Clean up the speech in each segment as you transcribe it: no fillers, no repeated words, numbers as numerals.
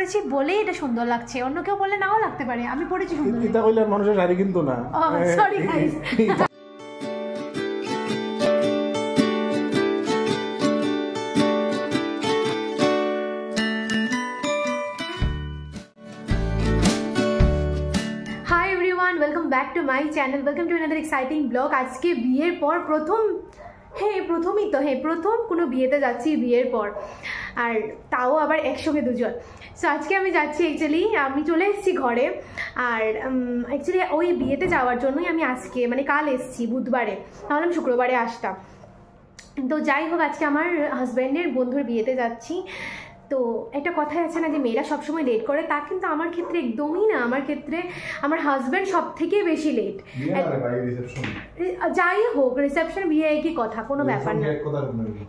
পরেছি বলেই এটা সুন্দর লাগছে, অন্য কেউ বললে নাও লাগতে পারে, আমি পরেছি সুন্দর। এটা কইলে মানুষের শাড়ি কিন্তু না। Sorry guys. Welcome back to my channel, welcome to another exciting blog. आज के बियर पर प्रथम प्रथम कोनो बिएते जाচ্ছি বিয়ের পর, আর তাও আবার একসঙ্গে দুজন। সো আজকে আমি যাচ্ছি, অ্যাকচুয়ালি আমি চলে এসেছি ঘরে, আর অ্যাকচুয়ালি ওই বিয়েতে যাওয়ার জন্যই আমি আজকে মানে কাল এসেছি বুধবারে, তাহলে আমি শুক্রবারে আসতাম। তো যাই হোক, আজকে আমার হাজব্যান্ডের বন্ধুর বিয়েতে যাচ্ছি। তো একটা কথাই আছে না যে মেয়েরা সবসময় লেট করে, তা কিন্তু আমার ক্ষেত্রে একদমই না। আমার ক্ষেত্রে আমার হাজব্যান্ড সব থেকে বেশি লেট। যাই হোক, রিসেপশন বিয়ে একই কথা, কোনো ব্যাপার না,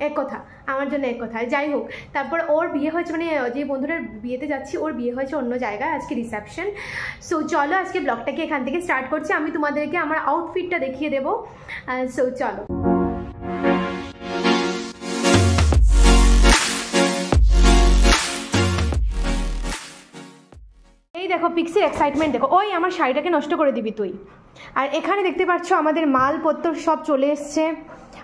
এক কথা আমার জন্য এক কথা। যাই হোক, তারপর ওর বিয়ে হয়েছে, মানে যে বন্ধুটার বিয়েতে যাচ্ছি ওর বিয়ে হয়েছে অন্য জায়গায়, আজকে রিসেপশন। সো চলো আজকে ব্লগটাকে এখান থেকে স্টার্ট করছি। আমি তোমাদেরকে আমার আউটফিটটা দেখিয়ে দেবো। সো চলো। এই দেখো পিক্সির এক্সাইটমেন্ট দেখো, ওই আমার শাড়িটাকে নষ্ট করে দিবি তুই। আর এখানে দেখতে পাচ্ছ আমাদের মালপত্র সব চলে এসছে,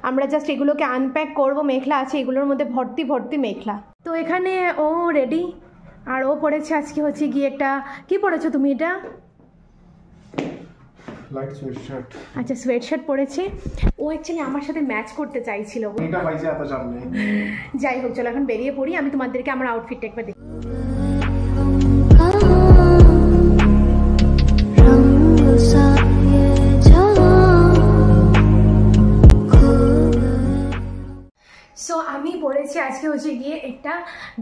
আমরা জাস্ট এগুলোকে আনপ্যাক করবো। মেখলা আছে এগুলোর মধ্যে ভর্তি ভর্তি মেখলা। তো এখানে ও রেডি, আর ও পরেছে আজকে হচ্ছে গিয়ে একটা, কি পরেছো তুমি এটা? Light sweatshirt. আচ্ছা সোয়েটশার্ট পরেছে ও, অ্যাকচুয়ালি আমার সাথে ম্যাচ করতে চাইছিল। এটা পাইছে এত সামনে। যাই হোক চলো এখন বেরিয়ে পড়ি, আমি তোমাদেরকে আমার আউটফিটটা একবার দেখি। সো আমি পরেছি আজকে হচ্ছে গিয়ে একটা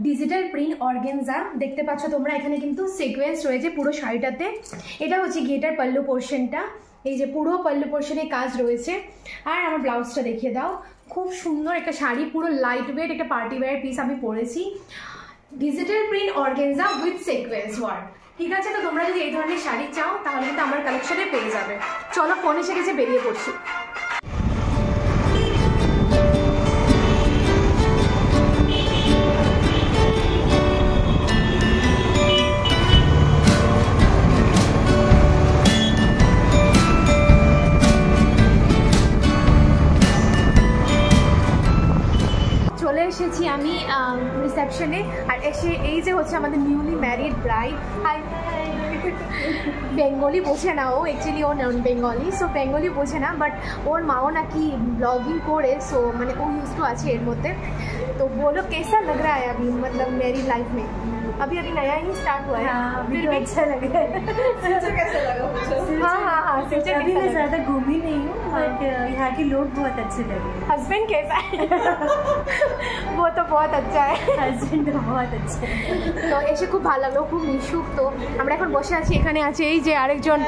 ডিজিটাল প্রিন্ট অর্গানজা, দেখতে পাচ্ছ তোমরা, এখানে কিন্তু সিকোয়েন্স রয়েছে পুরো শাড়িটাতে। এটা হচ্ছে গিয়ে এটার পাল্লু পোর্শনটা, এই যে পুরো পাল্লু পোর্শনে কাজ রয়েছে। আর আমার ব্লাউজটা দেখিয়ে দাও, খুব সুন্দর একটা শাড়ি, পুরো লাইট ওয়েট একটা পার্টি ওয়্যার পিস আমি পরেছি, digital print organza with sequence work. ঠিক আছে, তো তোমরা যদি এই ধরনের শাড়ি চাও তাহলে কিন্তু আমার কালেকশনে পেয়ে যাবে। চলো ফোন এসে গেছে, বেরিয়ে পড়ছি। চলে এসেছি আমি রিসেপশনে, আর এসে এই যে হচ্ছে আমাদের নিউলি ম্যারিড ব্রাইড। বেঙ্গলি বোঝে না ও, অ্যাকচুয়ালি ও নন বেঙ্গলি, সো বেঙ্গলি বোঝে না, বাট ওর মাও নাকি ব্লগিং করে, সো মানে ও ইউজ টু আছে এর মধ্যে। तो बोलो कैसा लग रहा है अभी, मतलब मेरी लाइफ में? अभी नया ही स्टार्ट हुआ है। फिर भी अच्छा लग रहा है। फ्यूचर कैसा लगा मुझे? हाँ फ्यूचर अभी मैं ज़्यादा घूमी नहीं हूँ, बट यहाँ के लोग बहुत अच्छे लगे। हस्बैंड कैसा है? वो तो बहुत अच्छा है, হাজবেন্ড बहुत अच्छा। তো এসে খুব ভালো লাগলো, খুব মিশুক। তো আমরা এখন বসে আছি, এখানে আছে এই যে আরেকজন,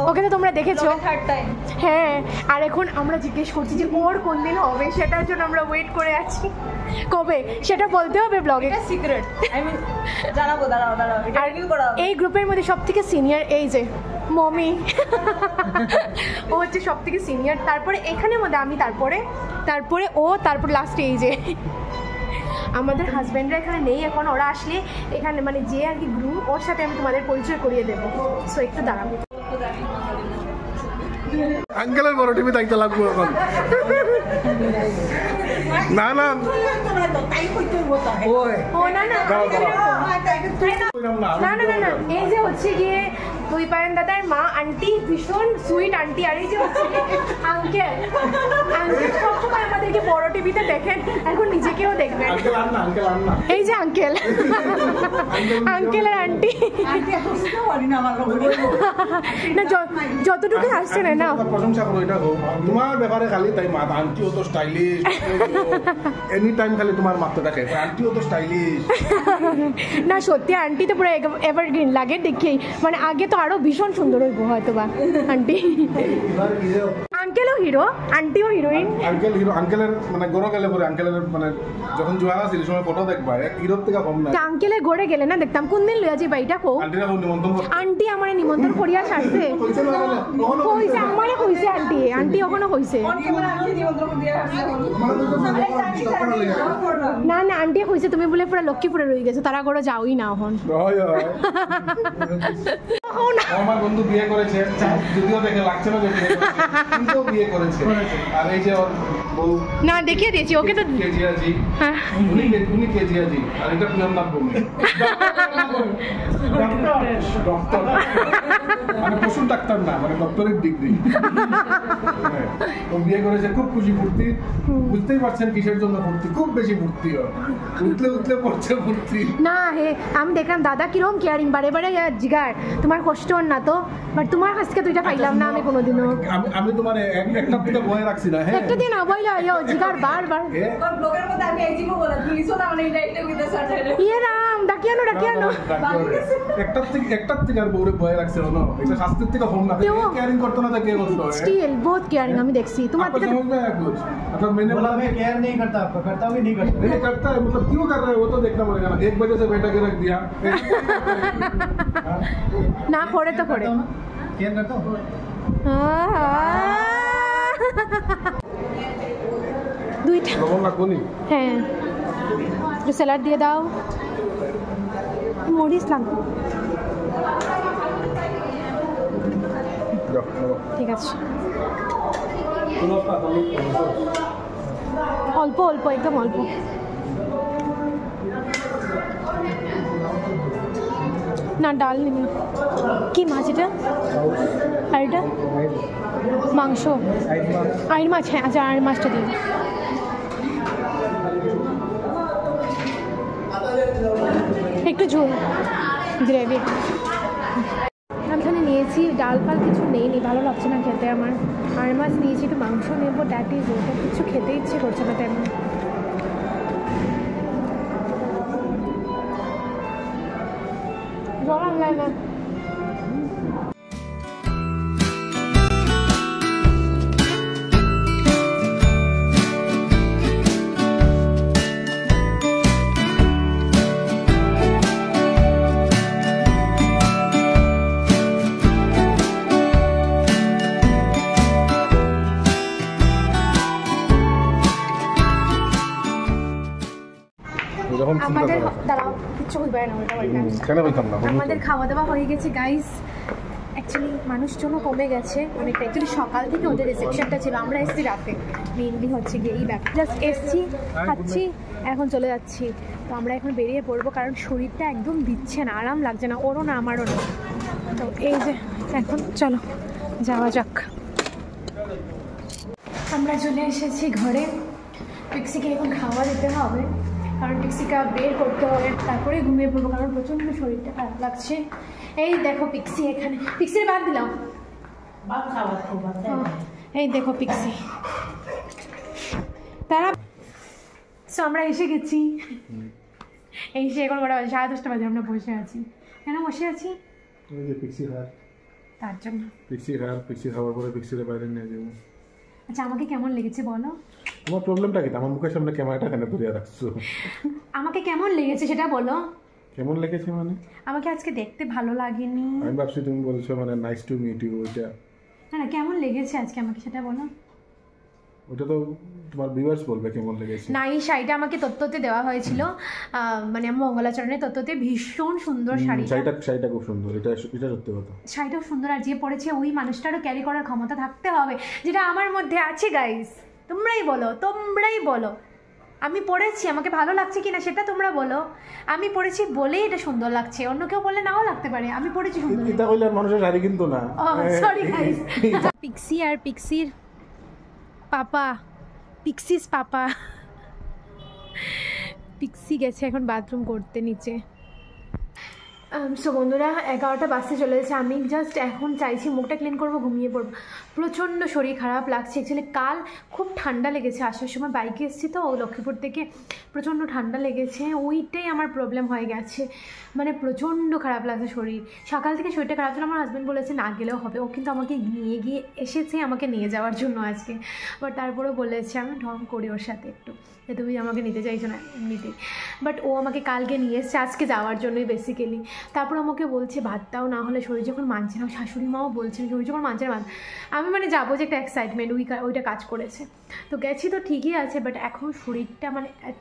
ওকে তো তোমরা দেখেছো, হ্যাঁ। আর এখন আমরা জিজ্ঞেস করছি যে ওর কোন দিন হবে, সেটার জন্য আমরা ওয়েট করে আছি। কবে সেটা বলতে হবে ব্লগে, সিক্রেট জানাবো, দাঁড়াও। এই গ্রুপের মধ্যে সব থেকে সিনিয়র এই যে মমি, ও হচ্ছে সব থেকে সিনিয়র। তারপরে এখানের মধ্যে আমি, তারপরে ও, তারপর লাস্টে এই যে আমাদের হাজব্যান্ডরা এখানে নেই এখন, ওরা আসলে এখানে মানে যে আর কি গ্রুপ, ওর সাথে আমি তোমাদের পরিচয় করিয়ে দেবো। সো একটু দাঁড়াবো। আঙ্কেলের বড় টিভি দেখতে লাগবো এখন। না না ও না না না, এই যে হচ্ছে গিয়ে দুই পায়ন দাদার মা আন্টি, ভীষণ সুইট আন্টি। আর এই যে হচ্ছে আঙ্কেল সবসময় আমাদেরকে বড় টিভিতে দেখেন, এখন নিজেকেও দেখবেন। এই যে আঙ্কেল আর আন্টি, না যতটুকু আসছে না প্রশংসা করো, এটা তোমার ব্যাপারে খালি তাই মা আন্টিও তো স্টাইলিশ, এনি টাইম খালি তোমার মাত্রাটা খেয়ে আন্টিও তো স্টাইলিশ। না সত্যি আন্টি তো পুরো এভারগ্রিন লাগে দেখি, মানে আগে তো আরো ভীষণ সুন্দর হইব হয়তো বা আন্টি। আঙ্কেলও হিরো, আন্টিও হিরোইন। আঙ্কেল হিরো, আঙ্কেলের মানে গড়ে গেলে পরে আঙ্কেলের মানে যখন জোয়ার আছে এই সময় ফটো দেখবা হিরোর থেকে কম না। আঙ্কেলে গড়ে গেলে না দেখতাম কোন দিন লইয়া যাই এটা কো। আন্টিরা নিমন্ত্রণ করছে। আন্টি আমারে নিমন্ত্রণ করিয়া ছাড়ছে। কইছে আমারে কইছে আন্টি, আন্টি ওখানে কইছে। না না আন্টি কইছে তুমি বলে পুরো লক্ষ্মীপুরে রয়ে গেছো, তারা গড়ে যাওই না এখন। আমার বন্ধু বিয়ে করেছে, যদিও দেখে লাগছে না যে কিন্তু বিয়ে করেছে। আর এই যে ওর বউ না দেখিয়ে দিয়েছি ওকে তো কেজিয়াজি, উনি কেজিয়াজি, আর এটা প্রিয়মনাথ বমি ডক্টর, মানে পশুর ডাক্তার না, মানে ডক্টরের ডিগ্রি। ও বিয়ে করেছে, খুব খুশি ফুর্তি, বুঝতেই পারছেন কিসের জন্য ফুর্তি, খুব বেশি ফুর্তি হয়, উঠলে উঠলে পড়ছে ফুর্তি। না হে আমি দেখলাম দাদা কিরকম কেয়ারিং, বারে বারে জিগার তোমার কষ্ট হন না তো, বাট তোমার কাছ থেকে দুইটা পাইলাম না আমি কোনোদিনও। আমি তোমার একটা দিকে বয়ে রাখছি না, হ্যাঁ একটা দিন আবাইলা জিগার বারবার ইয়ে রাম ডাকিয়ানো ডাকিয়ানো একটার থেকে আর বউরে ভয় রাখছে না, এটা শাস্তির থেকে ফোন না কেয়ারিং করতে না কে করতে হয়, স্টিল বহুত কেয়ারিং আমি দেখছি তোমার থেকে। समझ में आया कुछ मतलब मैंने बोला मैं केयर नहीं करता, आपका करता हूँ नहीं करता, नहीं करता है मतलब क्यों कर रहे हो वो तो देखना पड़ेगा ना, 1 बजे से बैठा के रख दिया না করে তো করে केयर करता हूँ। দুইটা লবণ লাগবো নি? হ্যাঁ একটু স্যালাড দিয়ে দাও, মরিচ লাগবে। ঠিক আছে অল্প অল্প একদম অল্প। না ডাল নিবি না। কি মাছ এটা? আর এটা মাংস, আইর মাছ। হ্যাঁ আচ্ছা আইর মাছটা দিন। একটু ঝোল গ্রেভি। আমি এখানে নিয়েছি ডাল ফাল কিছু নেইনি, ভালো লাগছে না খেতে আমার। আর মাছ নিয়েছি, একটু মাংস নেবো, দ্যাট ইজ ওটা, কিছু খেতে ইচ্ছে করছে না তেমন। জল আনলাই না। আমাদের দাঁড়াও কিচ্ছু হইবে না, আমাদের খাওয়া দাওয়া হয়ে গেছে গাইস। অ্যাকচুয়ালি মানুষজনও কমে গেছে অনেকটা। অ্যাকচুয়ালি সকাল থেকে ওদের রিসেপশনটা ছিল, আমরা এসেছি রাতে। মেইনলি হচ্ছে গিয়ে এই ব্যাপার, জাস্ট এসছি খাচ্ছি এখন চলে যাচ্ছি। তো আমরা এখন বেরিয়ে পড়বো, কারণ শরীরটা একদম দিচ্ছে না, আরাম লাগছে না, ওরও না আমারও না। তো এই যে এখন চলো যাওয়া যাক। আমরা চলে এসেছি ঘরে। পিক্সিকে এখন খাওয়া দিতে হবে, কারণ পিক্সিকা বের করতে হবে, তারপরে ঘুমিয়ে পড়বো, কারণ প্রচণ্ড শরীরটা খারাপ লাগছে। এই দেখো পিক্সি এখানে, পিক্সির বাদ দিলাম, এই দেখো পিক্সি তারা। সো আমরা এসে গেছি, এসে এখন কটা বাজে? 10:30 বাজে। আমরা বসে আছি। কেন বসে আছি? তার জন্য। পিক্সি খাওয়ার পরে পিক্সির বাইরে নিয়ে যাবো। আচ্ছা আমাকে কেমন লেগেছে বলো? তোমার প্রবলেমটা কি? আমার মুখের সামনে ক্যামেরাটা কেন ধরে রাখছো? আমাকে কেমন লেগেছে সেটা বলো। কেমন লেগেছে মানে? আমাকে আজকে দেখতে ভালো লাগেনি। আমি ভাবছি তুমি বলছো মানে নাইস টু মিট ইউ, ওইটা না না কেমন লেগেছে আজকে আমাকে সেটা বলো। ওটা তো তোমার ভিউয়ার্স বলবে কেমন লেগেছে। না এই শাড়িটা আমাকে তত্ত্বতে দেওয়া হয়েছিল, মানে মঙ্গলাচরণের তত্ত্বতে। ভীষণ সুন্দর শাড়িটা খুব সুন্দর, এটা সত্যি কথা। শাড়িটাও সুন্দর, আর যে পরেছে ওই মানুষটারও ক্যারি করার ক্ষমতা থাকতে হবে, যেটা আমার মধ্যে আছে গাইস। তোমরাই বলো আমি পরেছি, আমাকে ভালো লাগছে কিনা সেটা তোমরা বলো। আমি পরেছি বলেই এটা সুন্দর লাগছে, অন্য কেউ বললে নাও লাগতে পারে। আমি পরেছি সুন্দর, এটা কইলে মানুষের শাড়ি কিন্তু না। Sorry guys. পিক্সি আর পিক্সির পাপা, পিক্সিস পাপা, পিক্সি গেছে এখন বাথরুম করতে নিচে। সো বন্ধুরা 11টা বাজতে চলে এসেছে, আমি জাস্ট এখন চাইছি মুখটা ক্লিন করবো, ঘুমিয়ে পড়বো। প্রচণ্ড শরীর খারাপ লাগছে। অ্যাকচুয়ালি কাল খুব ঠান্ডা লেগেছে, আসার সময় বাইকে এসেছি তো লক্ষ্মীপুর থেকে, প্রচণ্ড ঠান্ডা লেগেছে, ওইটাই আমার প্রবলেম হয়ে গেছে। মানে প্রচণ্ড খারাপ লাগছে শরীর, সকাল থেকে শরীরটা খারাপ ছিল। আমার হাজব্যান্ড বলেছে না গেলেও হবে, ও কিন্তু আমাকে নিয়ে গিয়ে এসেছে আমাকে নিয়ে যাওয়ার জন্য আজকে। বাট তারপরেও বলেছে, আমি ঢং করি ওর সাথে একটু, যে তুমি আমাকে নিতে চাইছো না এমনিতেই, বাট ও আমাকে কালকে নিয়ে এসছে আজকে যাওয়ার জন্যই বেসিক্যালি। তারপর আমাকে বলছে ভাত দাও, না হলে শরীর যখন মানছে না, শাশুড়ি মাও বলছেন শরীর যখন মানছে না ভাত। আমি মানে যাবো যে একটা এক্সাইটমেন্ট, ওইটা কাজ করেছে, তো গেছি তো ঠিকই আছে, বাট এখন শরীরটা মানে এত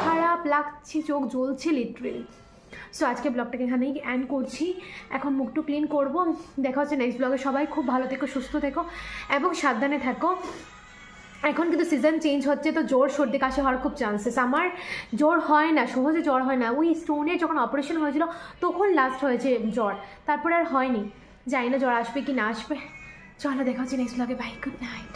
খারাপ লাগছে, চোখ জ্বলছে লিটারেলি। সো আজকে ব্লগটাকে এখানেই এন্ড করছি, এখন মুখটু ক্লিন করবো। দেখা হচ্ছে নেক্সট ব্লগে। সবাই খুব ভালো থেকো, সুস্থ থেকো এবং সাবধানে থাকো। এখন কিন্তু সিজন চেঞ্জ হচ্ছে, তো জ্বর সর্দি কাশি হওয়ার খুব চান্সেস। আমার জ্বর হয় না, সহজে জ্বর হয় না, ওই স্টোনের যখন অপারেশন হয়েছিল তখন লাস্ট হয়েছে জ্বর, তারপরে আর হয়নি। জানি না জ্বর আসবে কি না আসবে। চলো দেখা হচ্ছে নেক্সট ব্লগে, বাই, গুড নাইট।